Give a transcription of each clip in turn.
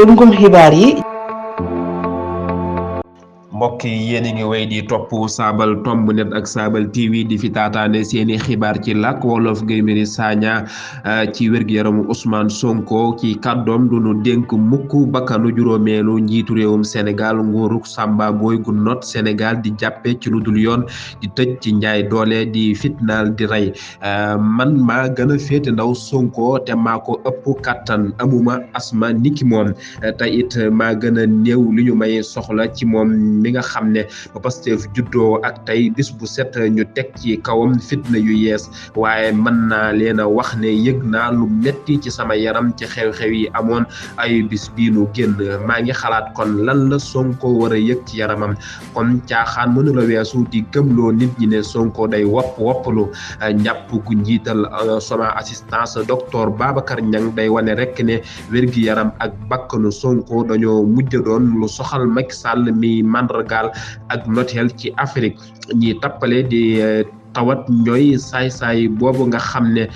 tënkum xibaar yi. mbokk yi yéen a ngi wéy di topp Saabal Tomb Net ak Saabal TV di fi taataane seeni xibaar ci làkk wolof. Guy Marius Sagna ci wér-gu-yaramu Ousmane Sonko ci kàddoom du nu dénk mukk bakkanu juróomeelu njiitu réewum Sénégal nguuruk Samba Boy gu not Sénégal di jàppe ci lu dul yoon di tëj ci njaay doole di fitnaal di rey man maa gën a féete ndaw Sonko te maa ko ëpp kàttan amuma asma niki moom te it maa gën a néew li ñu may soxla ci moom mi nga xam ne ba Pastef juddoo ak tey bis bu set ñu teg ci kawam fitna yu yees waaye mën naa leen a wax ne yëg naa lu metti ci sama yaram ci xew-xew yi amoon ay bis bii nu génn maa ngi xalaat kon lan la Sonko war a yëg ci yaramam kon caaxaan mënu la weesu di gëmloo nit ñi ne Sonko day woppalu njàpp gu njiital sama assistance docteur Babacar Niang day wane rek ne wér-gi-yaram ak bakkanu Sonko dañoo mujj doon lu soxal Macky Sall mi mandargaal ak noteel ci Afrique ñi tappale di tawat ñooy saay-saay boobu nga xam ne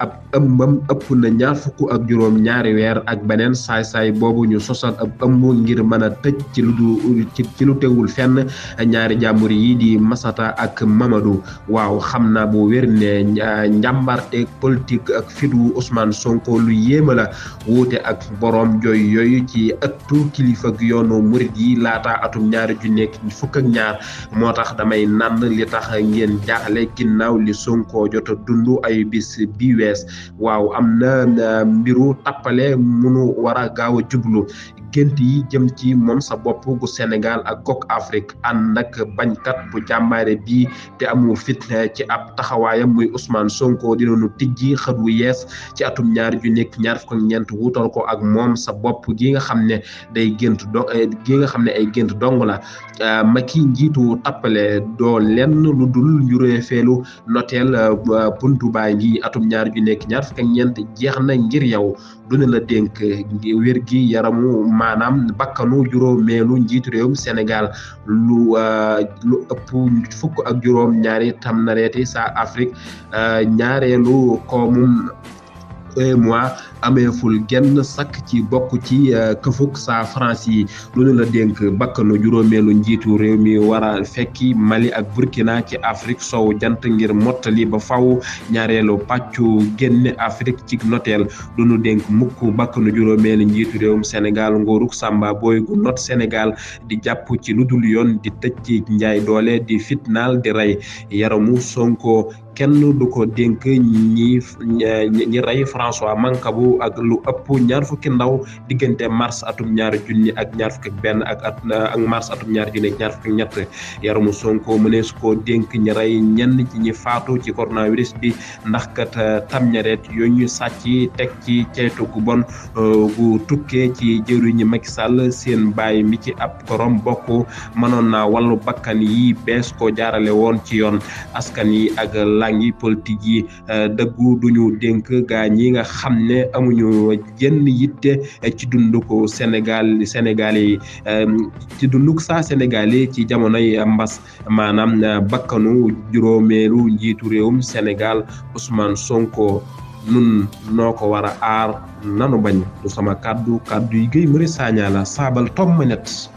ab ëmbam ëpp na 26 weer ak beneen saay-saay boobu ñu sosal ab ëmb ngir mën a tëj ci lu tegul fenn ñaari jàmbur yi di Massata ak Mamadou waaw xam naa bu wér ne njàmbarte politique ak fitu Ousmane Sonko lu yéema la wuute ak boroom jooy yooyu ci ëttu kilifa ak yoonu murit yi laata atum 2012 moo tax damay nànn li tax ngeen jaaxle ginnaaw li Sonko jot a dund ay bis bi wees waaw am na mbiru tappale munu war a gaaw a jublu gént yi jëm ci moom sa bopp gu Sénégal ak kok Afrique ànd ak bañkat bu jàmbaare bii te amul fit ci ab taxawaayam muy Ousmane Sonko dinañu tijji xët wu yees ci atum 2024 wutal ko ak moom sa bopp gi nga xam ne day ay gént dong la Macky njiitu tappale doo lenn lu dul njureefeelu noteel buntu baa ngi atum 2024 jeex na ngir yow duna la dénk wér gi yaramu maanaam bakkanu juróomeelu njiitu réewum Sénégal lu ëpp fukk ak juróom-ñaari tam nareeti sa Afrique ñaareelu koomum mois ameeful genn sakk ci bokk ci këfuk sa France yi lu la dénk bakkanu juróomeelu njiitu réew mi war a fekki Mali ak Burkina ci Afrique sow jant ngir mottali ba faw ñaareelu pàccu génne Afrique ci noteel lu nu dénk mukk bakkanu juróomeelu njiitu réewum Sénégal nguuruk Samba Boy gu not Sénégal di jàpp ci lu dul yoon di tëj ci njaay doole di fitnaal di rey yaramu Sonko kenn du ko dénk ñi rey François Mancabou ak lu ëpp 20 ndaw diggante mars atum 2021 ak mars atum 2023 yaramu Sonko mënees koo dénk ñi rey ñenn ci ñi faatu ci coronavirus bi ndax kat tamñareet yooyu ñu sàcc teg ci ceytu gu bon gu tukkee ci jëwriñu Macky Sall seen baay mi ci ab korom bokk mënoon naa wàllu bakkan yi bees ko jaarale woon ci yoon askan yi ak langi politique yi dëggu duñu dénk gaa ñi nga xam ne amuñu jenn yitte ci dunduko Sénégalais yi ci dunduk saa Sénégalais ci jamonoy mbas maanaam bakkanu juróomeelu njiitu réewum Sénégal Ousmane Sonko nun noo ko war a aar nanu bañ du sama kàddu yi Guy Marius Sagna la Saabal Tomb Net